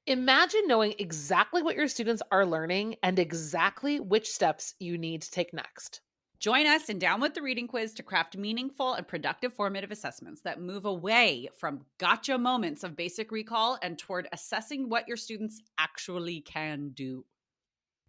Imagine knowing exactly what your students are learning and exactly which steps you need to take next. Join us in Down with the Reading Quiz to craft meaningful and productive formative assessments that move away from gotcha moments of basic recall and toward assessing what your students actually can do.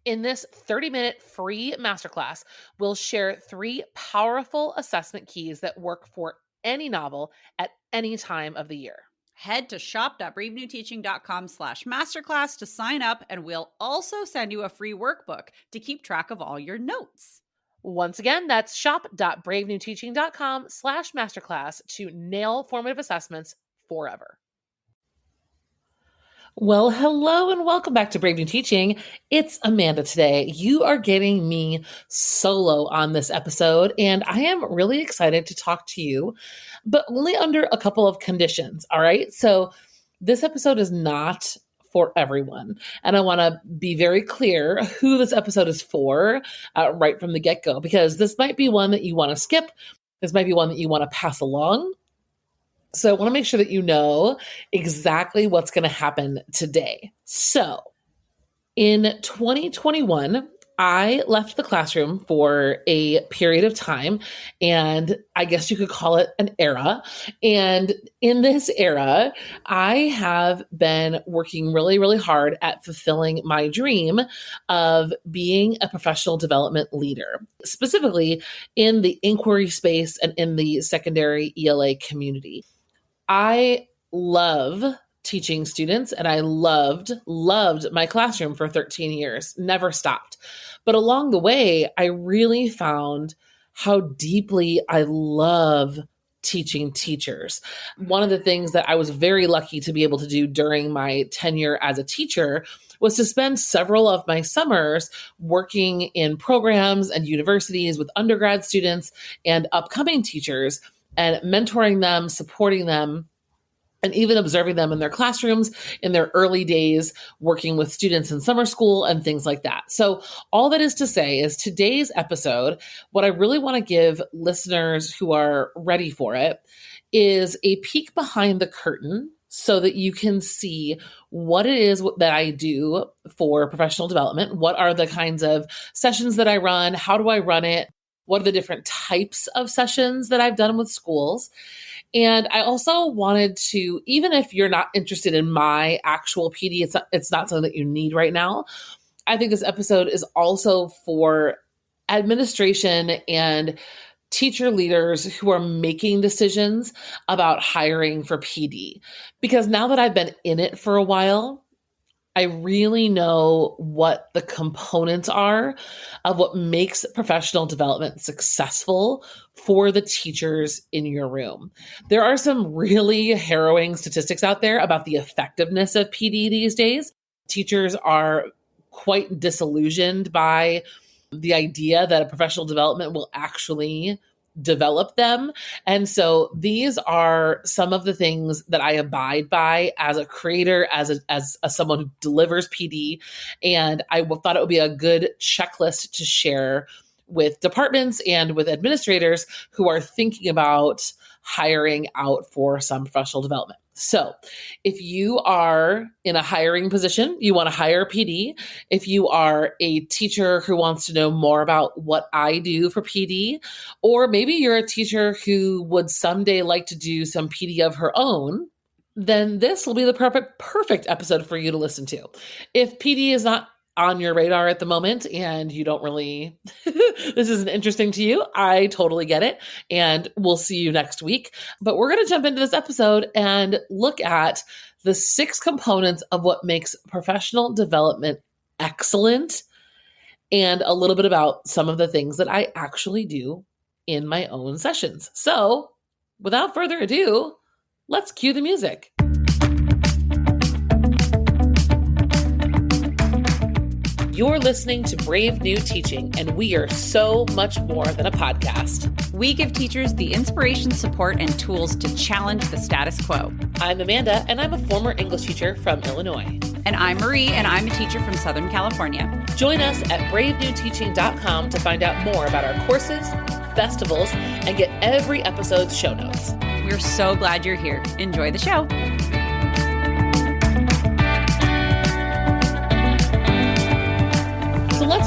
In this 30-minute free masterclass, we'll share 3 powerful assessment keys that work for any novel at any time of the year. Head to shop.bravenewteaching.com/masterclass to sign up, and we'll also send you a free workbook to keep track of all your notes. Once again, that's shop.bravenewteaching.com/masterclass to nail formative assessments forever. Well, hello and welcome back to Brave New Teaching. It's Amanda today. You are getting me solo on this episode, and I am really excited to talk to you, but only under a couple of conditions. All right. So this episode is not for everyone. And I want to be very clear who this episode is for right from the get-go, because this might be one that you want to skip. This might be one that you want to pass along. So I want to make sure that you know exactly what's going to happen today. So in 2021, I left the classroom for a period of time, and I guess you could call it an era. And in this era, I have been working really, really hard at fulfilling my dream of being a professional development leader, specifically in the inquiry space and in the secondary ELA community. I love teaching students, and I loved my classroom for 13 years, never stopped. But along the way, I really found how deeply I love teaching teachers. One of the things that I was very lucky to be able to do during my tenure as a teacher was to spend several of my summers working in programs and universities with undergrad students and upcoming teachers, and mentoring them, supporting them, and even observing them in their classrooms in their early days, working with students in summer school and things like that. So all that is to say is today's episode, what I really want to give listeners who are ready for it is a peek behind the curtain so that you can see what it is that I do for professional development. What are the kinds of sessions that I run? How do I run it? What are the different types of sessions that I've done with schools? And I also wanted to, even if you're not interested in my actual PD, it's not something that you need right now. I think this episode is also for administration and teacher leaders who are making decisions about hiring for PD. Because now that I've been in it for a while, I really know what the components are of what makes professional development successful for the teachers in your room. There are some really harrowing statistics out there about the effectiveness of PD these days. Teachers are quite disillusioned by the idea that a professional development will actually develop them. And so these are some of the things that I abide by as a creator, as someone who delivers PD. And I thought it would be a good checklist to share with departments and with administrators who are thinking about hiring out for some professional development. So if you are in a hiring position, you want to hire PD. If you are a teacher who wants to know more about what I do for PD, or maybe you're a teacher who would someday like to do some PD of her own, then this will be the perfect episode for you to listen to. If PD is not on your radar at the moment and you don't really, this isn't interesting to you, I totally get it. And we'll see you next week. But we're going to jump into this episode and look at the 6 components of what makes professional development excellent, and a little bit about some of the things that I actually do in my own sessions. So without further ado, let's cue the music. You're listening to Brave New Teaching, and we are so much more than a podcast. We give teachers the inspiration, support, and tools to challenge the status quo. I'm Amanda, and I'm a former English teacher from Illinois. And I'm Marie, and I'm a teacher from Southern California. Join us at bravenewteaching.com to find out more about our courses, festivals, and get every episode's show notes. We're so glad you're here. Enjoy the show.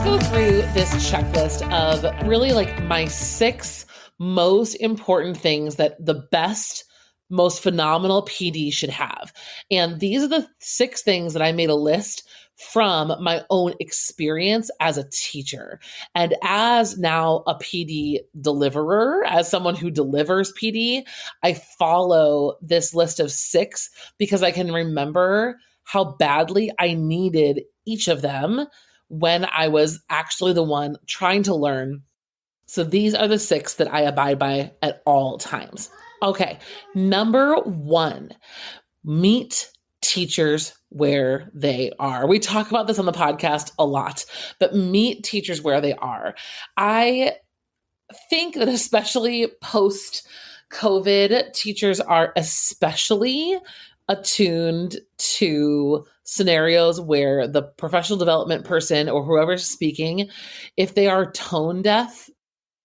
go through this checklist of really like my 6 most important things that the best, most phenomenal PD should have. And these are the 6 things that I made a list from my own experience as a teacher. And as now a PD deliverer, as someone who delivers PD, I follow this list of 6 because I can remember how badly I needed each of them when I was actually the one trying to learn. So these are the 6 that I abide by at all times. Okay, number 1, meet teachers where they are. We talk about this on the podcast a lot, but meet teachers where they are. I think that especially post COVID, teachers are especially attuned to scenarios where the professional development person or whoever's speaking, if they are tone deaf,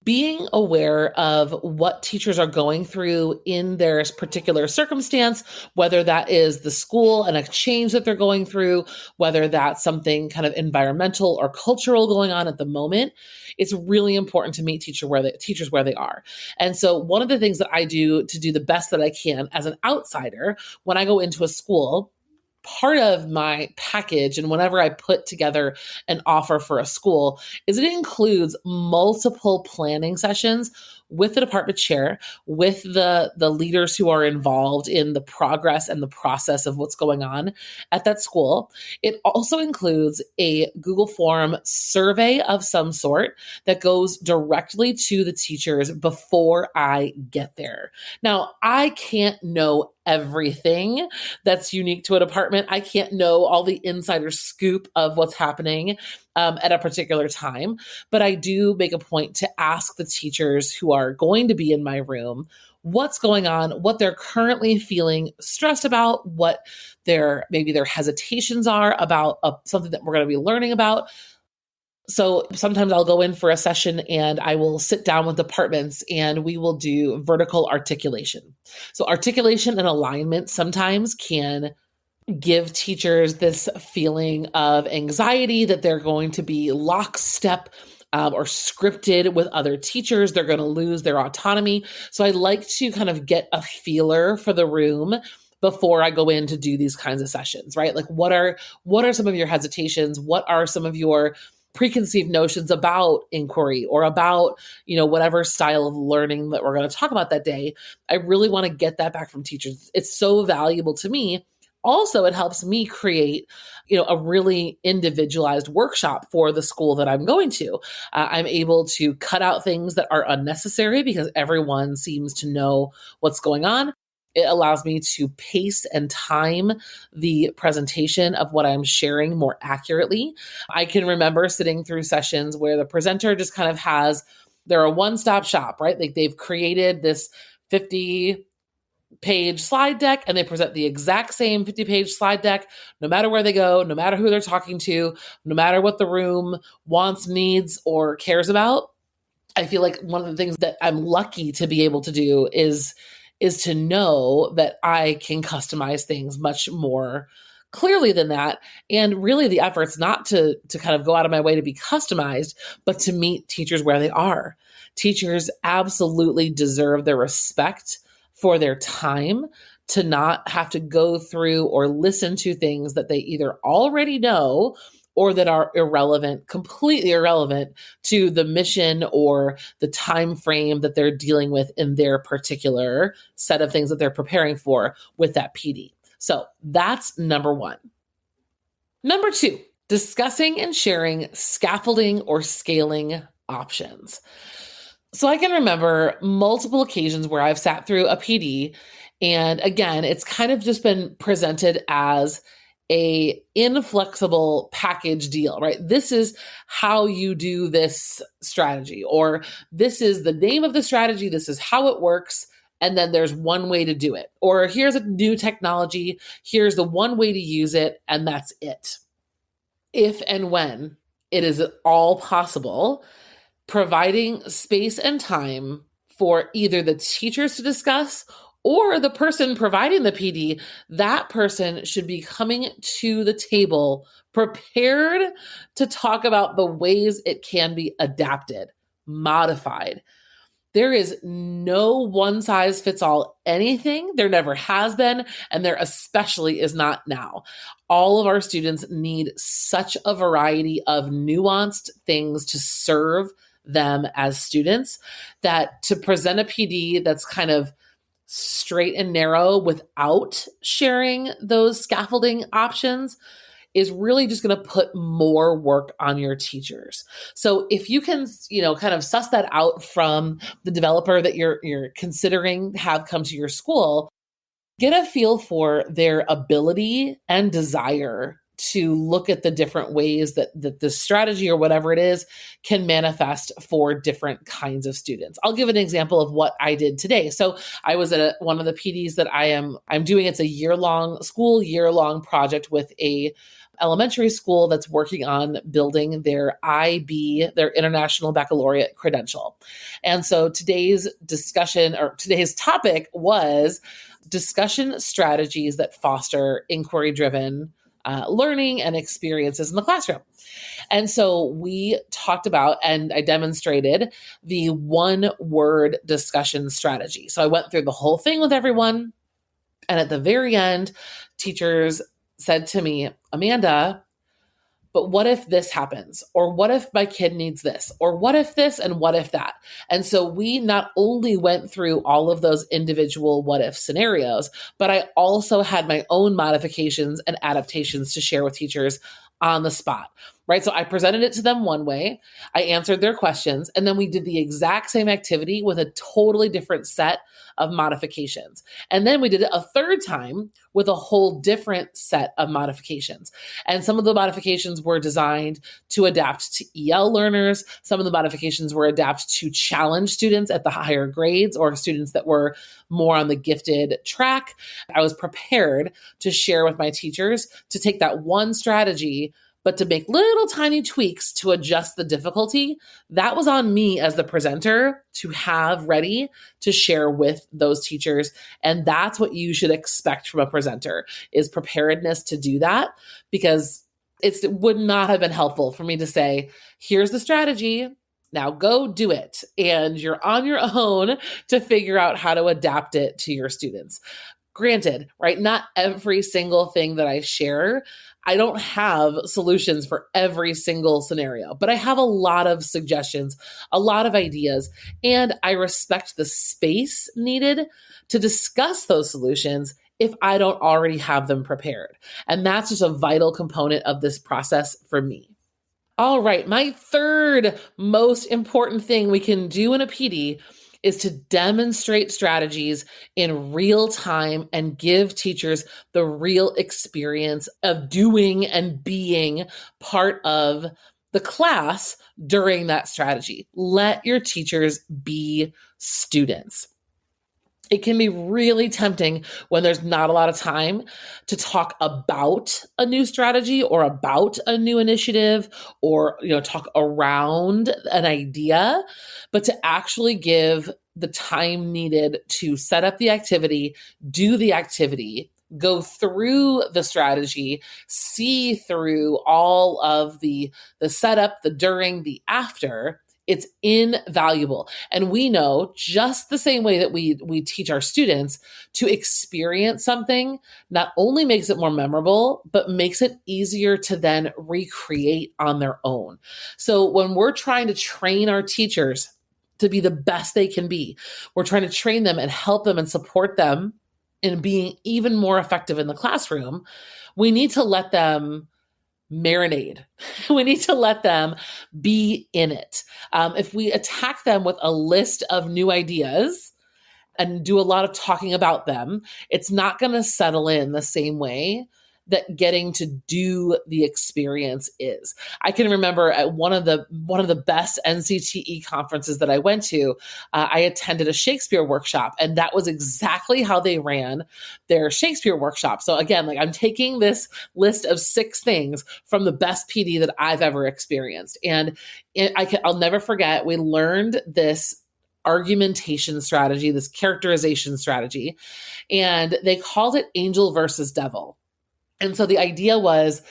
being aware of what teachers are going through in their particular circumstance, whether that is the school and a change that they're going through, whether that's something kind of environmental or cultural going on at the moment, it's really important to meet teachers where they are. And so one of the things that I do to do the best that I can as an outsider when I go into a school, part of my package and whenever I put together an offer for a school is it includes multiple planning sessions with the department chair, with the leaders who are involved in the progress and the process of what's going on at that school. It also includes a Google Form survey of some sort that goes directly to the teachers before I get there. Now, I can't know everything that's unique to a department. I can't know all the insider scoop of what's happening at a particular time, but I do make a point to ask the teachers who are going to be in my room what's going on, what they're currently feeling stressed about, what maybe their hesitations are about something that we're going to be learning about. So sometimes I'll go in for a session and I will sit down with departments and we will do vertical articulation. So articulation and alignment sometimes can give teachers this feeling of anxiety that they're going to be lockstep or scripted with other teachers. They're going to lose their autonomy. So I like to kind of get a feeler for the room before I go in to do these kinds of sessions, right? Like what are some of your hesitations? What are some of your preconceived notions about inquiry or about, whatever style of learning that we're going to talk about that day? I really want to get that back from teachers. It's so valuable to me. Also, it helps me create, a really individualized workshop for the school that I'm going to. I'm able to cut out things that are unnecessary because everyone seems to know what's going on. It allows me to pace and time the presentation of what I'm sharing more accurately. I can remember sitting through sessions where the presenter just kind of they're a one-stop shop, right? Like they've created this 50-page slide deck and they present the exact same 50-page slide deck, no matter where they go, no matter who they're talking to, no matter what the room wants, needs, or cares about. I feel like one of the things that I'm lucky to be able to do is to know that I can customize things much more clearly than that. And really the effort's not to kind of go out of my way to be customized, but to meet teachers where they are. Teachers absolutely deserve their respect for their time to not have to go through or listen to things that they either already know or that are completely irrelevant to the mission or the time frame that they're dealing with in their particular set of things that they're preparing for with that PD. So that's number 1. Number 2, discussing and sharing scaffolding or scaling options. So I can remember multiple occasions where I've sat through a PD, and again, it's kind of just been presented as a inflexible package deal, right? This is how you do this strategy, or this is the name of the strategy. This is how it works. And then there's one way to do it. Or here's a new technology. Here's the one way to use it. And that's it. If and when it is at all possible, providing space and time for either the teachers to discuss or the person providing the PD, that person should be coming to the table prepared to talk about the ways it can be adapted, modified. There is no one size fits all anything. There never has been, and there especially is not now. All of our students need such a variety of nuanced things to serve them as students that to present a PD that's kind of straight and narrow without sharing those scaffolding options is really just going to put more work on your teachers. So if you can, kind of suss that out from the developer that you're considering have come to your school, get a feel for their ability and desire to look at the different ways that the strategy or whatever it is can manifest for different kinds of students. I'll give an example of what I did today. So I was at one of the PDs that I'm doing. It's a year-long project with a elementary school that's working on building their IB, their International Baccalaureate credential. And so today's topic was discussion strategies that foster inquiry-driven learning and experiences in the classroom. And so we talked about, and I demonstrated the one-word discussion strategy. So I went through the whole thing with everyone. And at the very end, teachers said to me, Amanda, but what if this happens? Or what if my kid needs this? Or what if this and what if that? And so we not only went through all of those individual what if scenarios, but I also had my own modifications and adaptations to share with teachers on the spot, right? So I presented it to them one way, I answered their questions, and then we did the exact same activity with a totally different set of modifications. And then we did it a third time with a whole different set of modifications. And some of the modifications were designed to adapt to EL learners. Some of the modifications were adapted to challenge students at the higher grades or students that were more on the gifted track. I was prepared to share with my teachers to take that one strategy, but to make little tiny tweaks to adjust the difficulty. That was on me as the presenter to have ready to share with those teachers. And that's what you should expect from a presenter, is preparedness to do that, because it would not have been helpful for me to say, here's the strategy, now go do it. And you're on your own to figure out how to adapt it to your students. Granted, right? Not every single thing that I share, I don't have solutions for every single scenario, but I have a lot of suggestions, a lot of ideas, and I respect the space needed to discuss those solutions if I don't already have them prepared. And that's just a vital component of this process for me. All right, my third most important thing we can do in a PD is to demonstrate strategies in real time and give teachers the real experience of doing and being part of the class during that strategy. Let your teachers be students. It can be really tempting when there's not a lot of time to talk about a new strategy or about a new initiative or, talk around an idea, but to actually give the time needed to set up the activity, do the activity, go through the strategy, see through all of the setup, the during, the after. It's invaluable. And we know, just the same way that we teach our students, to experience something not only makes it more memorable, but makes it easier to then recreate on their own. So when we're trying to train our teachers to be the best they can be, we're trying to train them and help them and support them in being even more effective in the classroom, we need to let them marinade. We need to let them be in it. If we attack them with a list of new ideas and do a lot of talking about them, it's not going to settle in the same way that getting to do the experience is. I can remember at one of the best NCTE conferences that I went to, I attended a Shakespeare workshop, and that was exactly how they ran their Shakespeare workshop. So again, I'm taking this list of 6 things from the best PD that I've ever experienced, and I'll never forget. We learned this argumentation strategy, this characterization strategy, and they called it angel versus devil. And so the idea was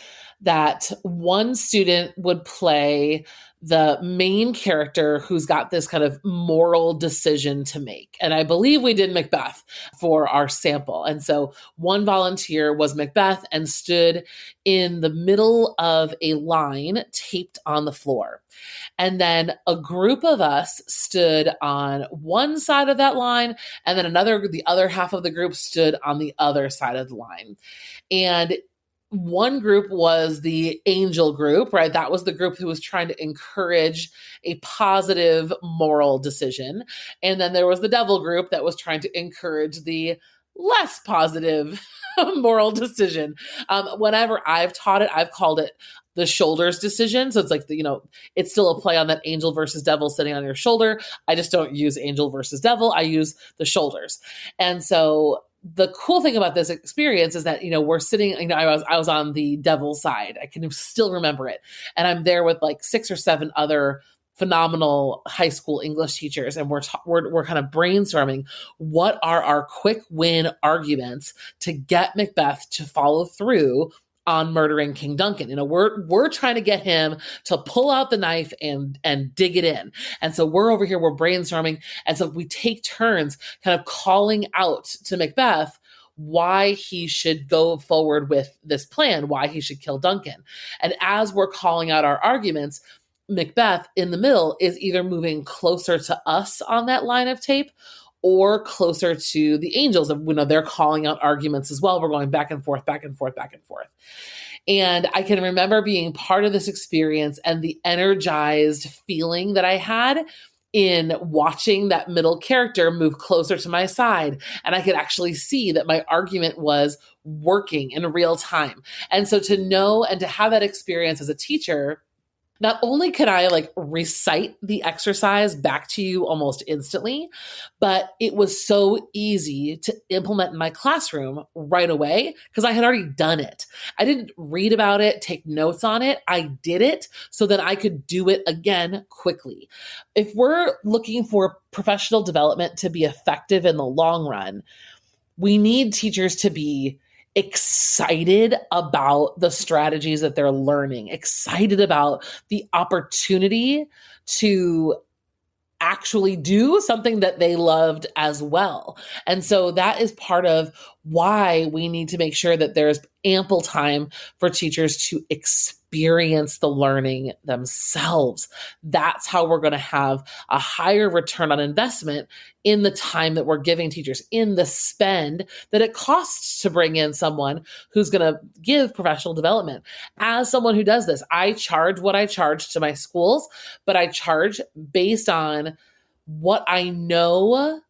that one student would play the main character who's got this kind of moral decision to make. And I believe we did Macbeth for our sample. And so one volunteer was Macbeth and stood in the middle of a line taped on the floor. And then a group of us stood on one side of that line, and then the other half of the group stood on the other side of the line. And one group was the angel group, right? That was the group who was trying to encourage a positive moral decision. And then there was the devil group that was trying to encourage the less positive moral decision. Whenever I've taught it, I've called it the shoulders decision. So it's like, it's still a play on that angel versus devil sitting on your shoulder. I just don't use angel versus devil. I use the shoulders. And so the cool thing about this experience is that, we're sitting, I was on the devil side. I can still remember it. And I'm there with like 6 or 7 other phenomenal high school English teachers. And we're kind of brainstorming what are our quick win arguments to get Macbeth to follow through on murdering King Duncan. We're trying to get him to pull out the knife and dig it in. And so we're over here, we're brainstorming. And so we take turns kind of calling out to Macbeth why he should go forward with this plan, why he should kill Duncan. And as we're calling out our arguments, Macbeth in the middle is either moving closer to us on that line of tape or closer to the angels. They're calling out arguments as well. We're going back and forth, back and forth, back and forth. And I can remember being part of this experience and the energized feeling that I had in watching that middle character move closer to my side. And I could actually see that my argument was working in real time. And so to know and to have that experience as a teacher, not only could I recite the exercise back to you almost instantly, but it was so easy to implement in my classroom right away because I had already done it. I didn't read about it, take notes on it. I did it so that I could do it again quickly. If we're looking for professional development to be effective in the long run, we need teachers to be excited about the strategies that they're learning, excited about the opportunity to actually do something that they loved as well. And so that is part of why we need to make sure that there's ample time for teachers to experience the learning themselves. That's how we're going to have a higher return on investment in the time that we're giving teachers, in the spend that it costs to bring in someone who's going to give professional development. As someone who does this, I charge what I charge to my schools, but I charge based on what I know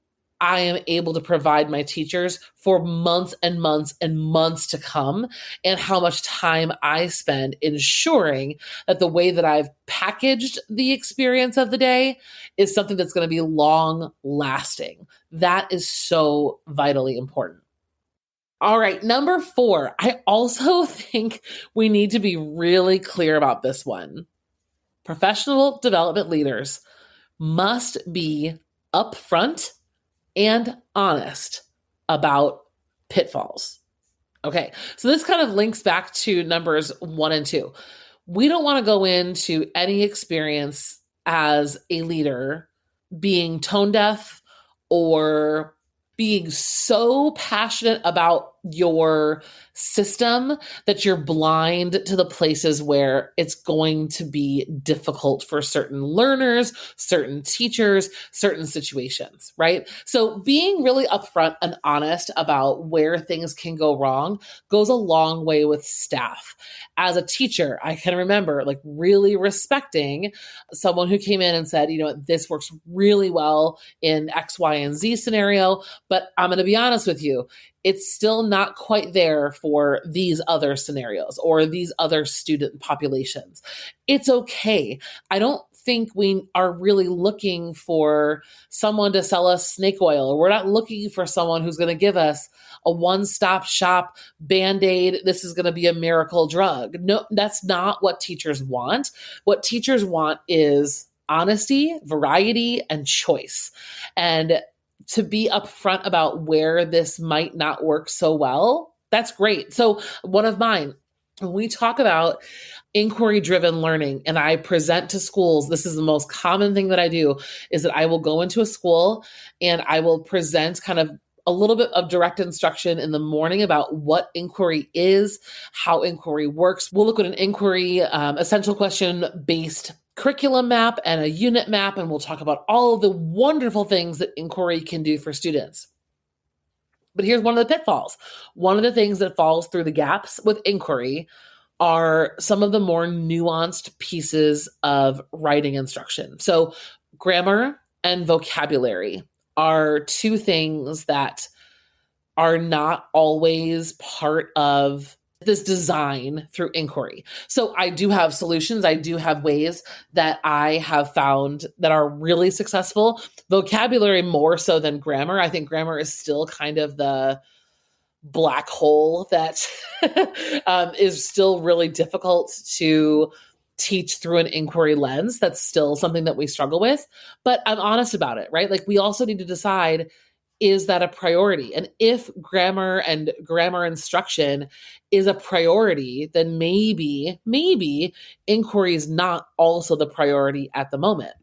I am able to provide my teachers for months and months and months to come, and how much time I spend ensuring that the way that I've packaged the experience of the day is something that's going to be long lasting. That is so vitally important. All right, number 4, I also think we need to be really clear about this one. Professional development leaders must be upfront and honest about pitfalls. Okay, so this kind of links back to numbers 1 and 2. We don't want to go into any experience as a leader being tone deaf or being so passionate about your system that you're blind to the places where it's going to be difficult for certain learners, certain teachers, certain situations, right? So being really upfront and honest about where things can go wrong goes a long way with staff. As a teacher, I can remember really respecting someone who came in and said, this works really well in X, Y, and Z scenario, but I'm going to be honest with you, it's still not quite there for these other scenarios or these other student populations. It's okay. I don't think we are really looking for someone to sell us snake oil, or we're not looking for someone who's going to give us a one-stop shop Band-Aid. This is going to be a miracle drug. No, that's not what teachers want. What teachers want is honesty, variety, and choice. And to be upfront about where this might not work so well, that's great. So one of mine, when we talk about inquiry-driven learning and I present to schools, this is the most common thing that I do, is that I will go into a school and I will present kind of a little bit of direct instruction in the morning about what inquiry is, how inquiry works. We'll look at an inquiry essential question based curriculum map and a unit map, and we'll talk about all of the wonderful things that inquiry can do for students. But here's one of the pitfalls. One of the things that falls through the gaps with inquiry are some of the more nuanced pieces of writing instruction. So grammar and vocabulary are two things that are not always part of this design through inquiry. So I do have solutions. I do have ways that I have found that are really successful. Vocabulary more so than grammar. I think grammar is still kind of the black hole that is still really difficult to teach through an inquiry lens. That's still something that we struggle with, but I'm honest about it, right? Like we also need to decide, is that a priority? And if grammar and grammar instruction is a priority, then maybe inquiry is not also the priority at the moment.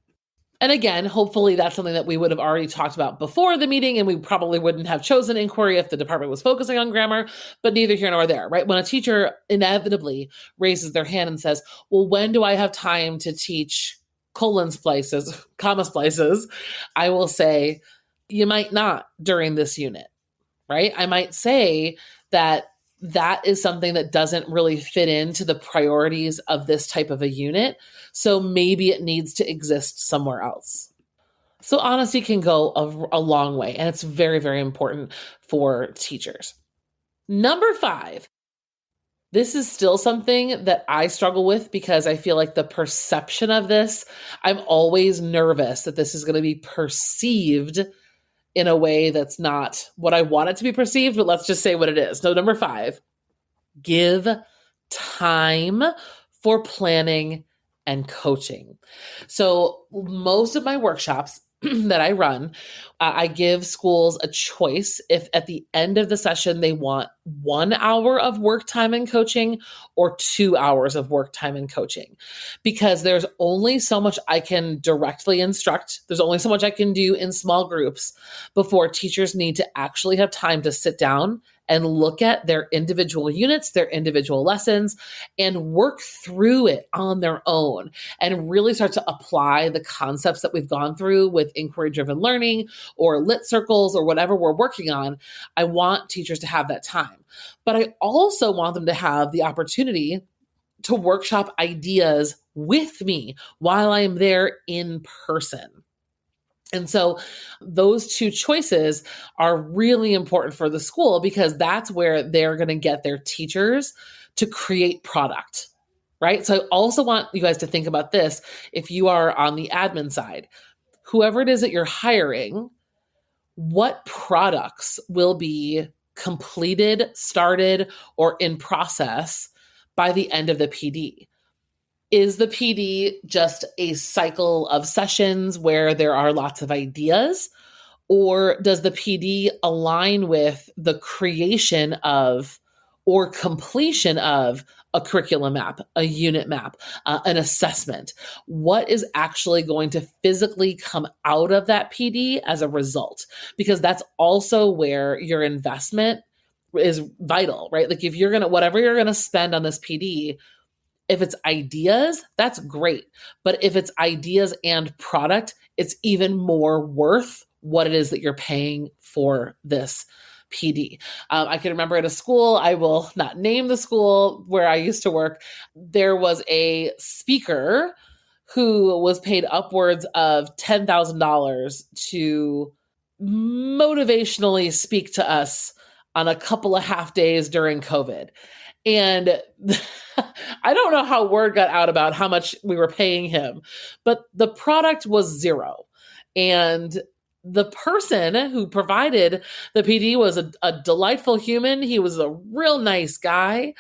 And again, hopefully that's something that we would have already talked about before the meeting, and we probably wouldn't have chosen inquiry if the department was focusing on grammar, but neither here nor there, right? When a teacher inevitably raises their hand and says, well, when do I have time to teach colon splices, comma splices? I will say, you might not during this unit, right? I might say that is something that doesn't really fit into the priorities of this type of a unit. So maybe it needs to exist somewhere else. So honesty can go a long way, and it's very, very important for teachers. Number 5, this is still something that I struggle with because I feel like the perception of this, I'm always nervous that this is going to be perceived in a way that's not what I want it to be perceived, but let's just say what it is. So number 5, give time for planning and coaching. So most of my workshops that I run, I give schools a choice if at the end of the session they want 1 hour of work time and coaching or 2 hours of work time and coaching, because there's only so much I can directly instruct. There's only so much I can do in small groups before teachers need to actually have time to sit down and look at their individual units, their individual lessons, and work through it on their own and really start to apply the concepts that we've gone through with inquiry-driven learning or lit circles or whatever we're working on. I want teachers to have that time. But I also want them to have the opportunity to workshop ideas with me while I am there in person. And so those two choices are really important for the school because that's where they're going to get their teachers to create product, right? So I also want you guys to think about this. If you are on the admin side, whoever it is that you're hiring, what products will be completed, started, or in process by the end of the PD? Is the PD just a cycle of sessions where there are lots of ideas? Or does the PD align with the creation of or completion of a curriculum map, a unit map, an assessment? What is actually going to physically come out of that PD as a result? Because that's also where your investment is vital, right? Like if you're going to, whatever you're going to spend on this PD, if it's ideas, that's great. But if it's ideas and product, it's even more worth what it is that you're paying for this PD. I can remember at a school, I will not name the school where I used to work, there was a speaker who was paid upwards of $10,000 to motivationally speak to us on a couple of half days during COVID. And I don't know how word got out about how much we were paying him, but the product was zero. And the person who provided the PD was a delightful human. He was a real nice guy.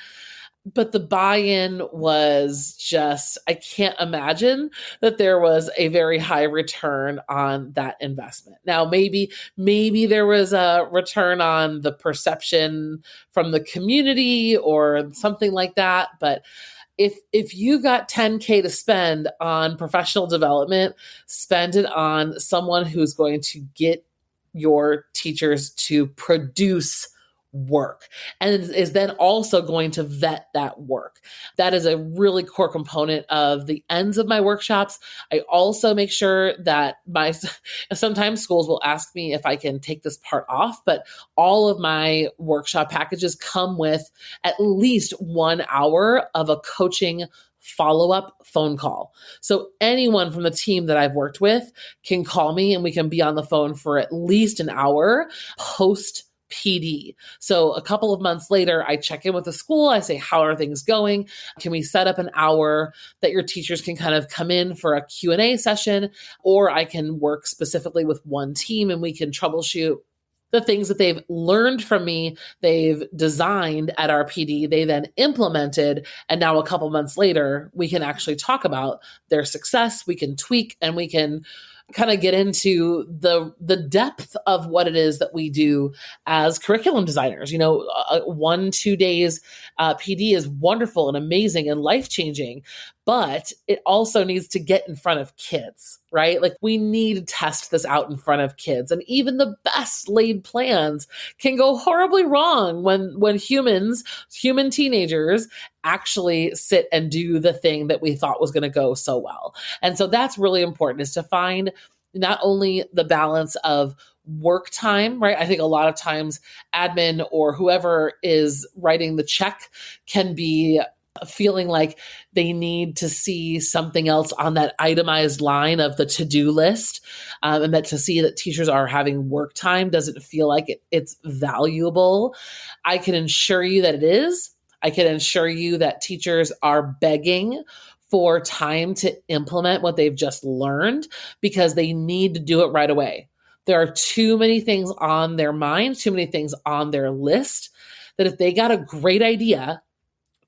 but the buy-in was just, I can't imagine that there was a very high return on that investment. Now, maybe there was a return on the perception from the community or something like that, but if you got 10K to spend on professional development, spend it on someone who's going to get your teachers to produce work and is then also going to vet that work. That is a really core component of the ends of my workshops. I also make sure that sometimes schools will ask me if I can take this part off, but all of my workshop packages come with at least 1 hour of a coaching follow-up phone call. So anyone from the team that I've worked with can call me and we can be on the phone for at least an hour post PD. So a couple of months later, I check in with the school. I say, how are things going? Can we set up an hour that your teachers can kind of come in for a Q&A session? Or I can work specifically with one team and we can troubleshoot the things that they've learned from me, they've designed at our PD, they then implemented. And now a couple months later, we can actually talk about their success. We can tweak and we can kind of get into the depth of what it is that we do as curriculum designers. 1-2 days PD is wonderful and amazing and life-changing, but it also needs to get in front of kids, right? Like we need to test this out in front of kids. And even the best laid plans can go horribly wrong when human teenagers actually sit and do the thing that we thought was going to go so well. And so that's really important, is to find not only the balance of work time, right? I think a lot of times admin or whoever is writing the check can be feeling like they need to see something else on that itemized line of the to-do list. And that to see that teachers are having work time doesn't feel like it's valuable. I can assure you that it is. I can assure you that teachers are begging for time to implement what they've just learned because they need to do it right away. There are too many things on their mind, too many things on their list, that if they got a great idea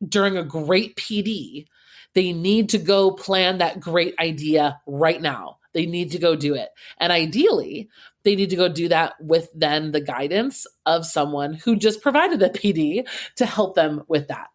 during a great PD, they need to go plan that great idea right now. They need to go do it. And ideally, they need to go do that with then the guidance of someone who just provided the PD to help them with that.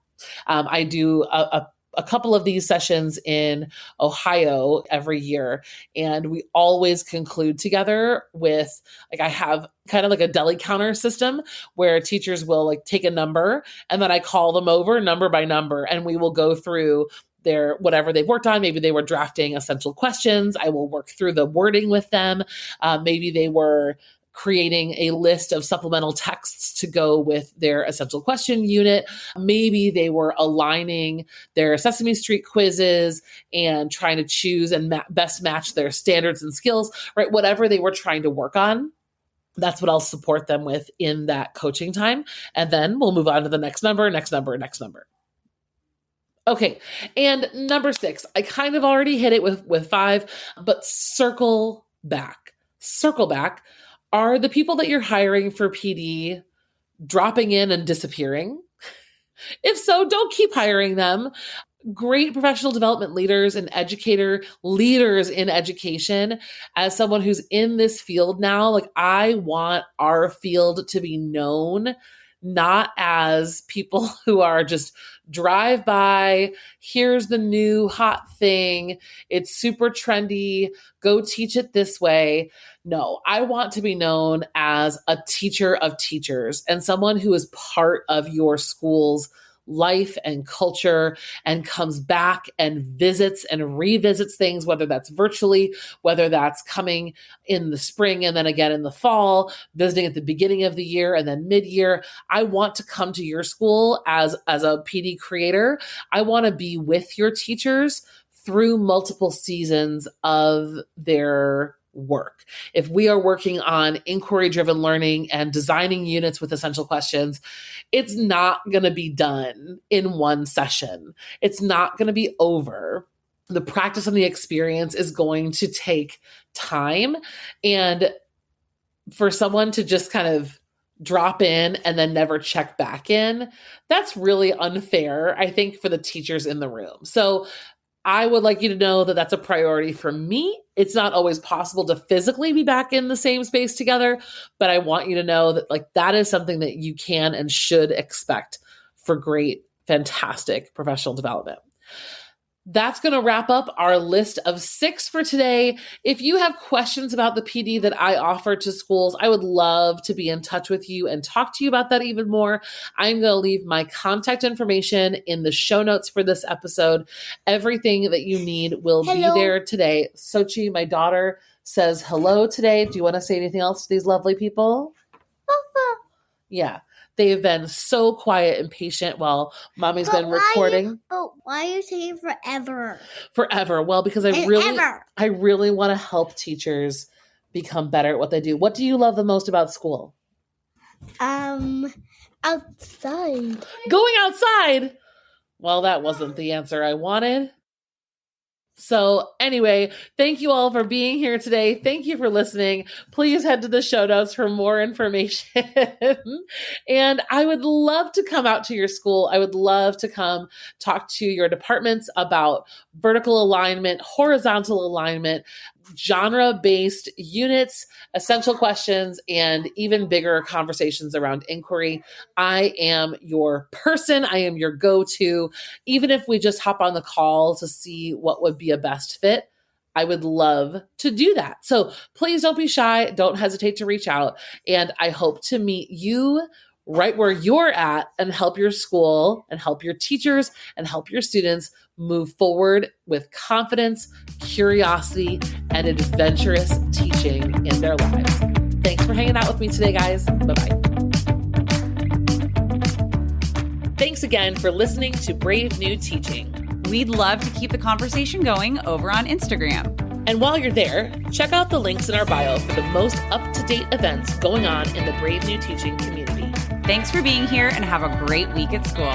I do a couple of these sessions in Ohio every year, and we always conclude together with, like, I have kind of like a deli counter system where teachers will like take a number and then I call them over number by number and we will go through their whatever they've worked on. Maybe they were drafting essential questions. I will work through the wording with them. Maybe they were creating a list of supplemental texts to go with their essential question unit. Maybe they were aligning their Sesame Street quizzes and trying to choose and best match their standards and skills, right? Whatever they were trying to work on, that's what I'll support them with in that coaching time. And then we'll move on to the next number, next number, next number. Okay. And number 6, I kind of already hit it with 5, but circle back. Circle back. Are the people that you're hiring for PD dropping in and disappearing? If so, don't keep hiring them. Great professional development leaders and leaders in education. As someone who's in this field now, like, I want our field to be known not as people who are just drive by, here's the new hot thing, it's super trendy, go teach it this way. No, I want to be known as a teacher of teachers and someone who is part of your school's life and culture and comes back and visits and revisits things, whether that's virtually, whether that's coming in the spring and then again in the fall, visiting at the beginning of the year and then mid-year. I want to come to your school as a PD creator. I want to be with your teachers through multiple seasons of their work. If we are working on inquiry-driven learning and designing units with essential questions, it's not going to be done in one session. It's not going to be over. The practice and the experience is going to take time. And for someone to just kind of drop in and then never check back in, that's really unfair, I think, for the teachers in the room. So I would like you to know that that's a priority for me. It's not always possible to physically be back in the same space together, but I want you to know that like that is something that you can and should expect for great, fantastic professional development. That's going to wrap up our list of 6 for today. If you have questions about the PD that I offer to schools, I would love to be in touch with you and talk to you about that even more. I'm going to leave my contact information in the show notes for this episode. Everything that you need will be there today. Sochi, my daughter, says hello today. Do you want to say anything else to these lovely people? Yeah. They have been so quiet and patient while Mommy's been recording. But why are you saying forever? Forever. Well, because I really want to help teachers become better at what they do. What do you love the most about school? Outside. Going outside? Well, that wasn't the answer I wanted. So anyway, thank you all for being here today. Thank you for listening. Please head to the show notes for more information. And I would love to come out to your school. I would love to come talk to your departments about vertical alignment, horizontal alignment, genre-based units, essential questions, and even bigger conversations around inquiry. I am your person. I am your go-to. Even if we just hop on the call to see what would be a best fit, I would love to do that. So please don't be shy. Don't hesitate to reach out. And I hope to meet you right where you're at and help your school and help your teachers and help your students move forward with confidence, curiosity, and adventurous teaching in their lives. Thanks for hanging out with me today, guys. Bye-bye. Thanks again for listening to Brave New Teaching. We'd love to keep the conversation going over on Instagram. And while you're there, check out the links in our bio for the most up-to-date events going on in the Brave New Teaching community. Thanks for being here and have a great week at school.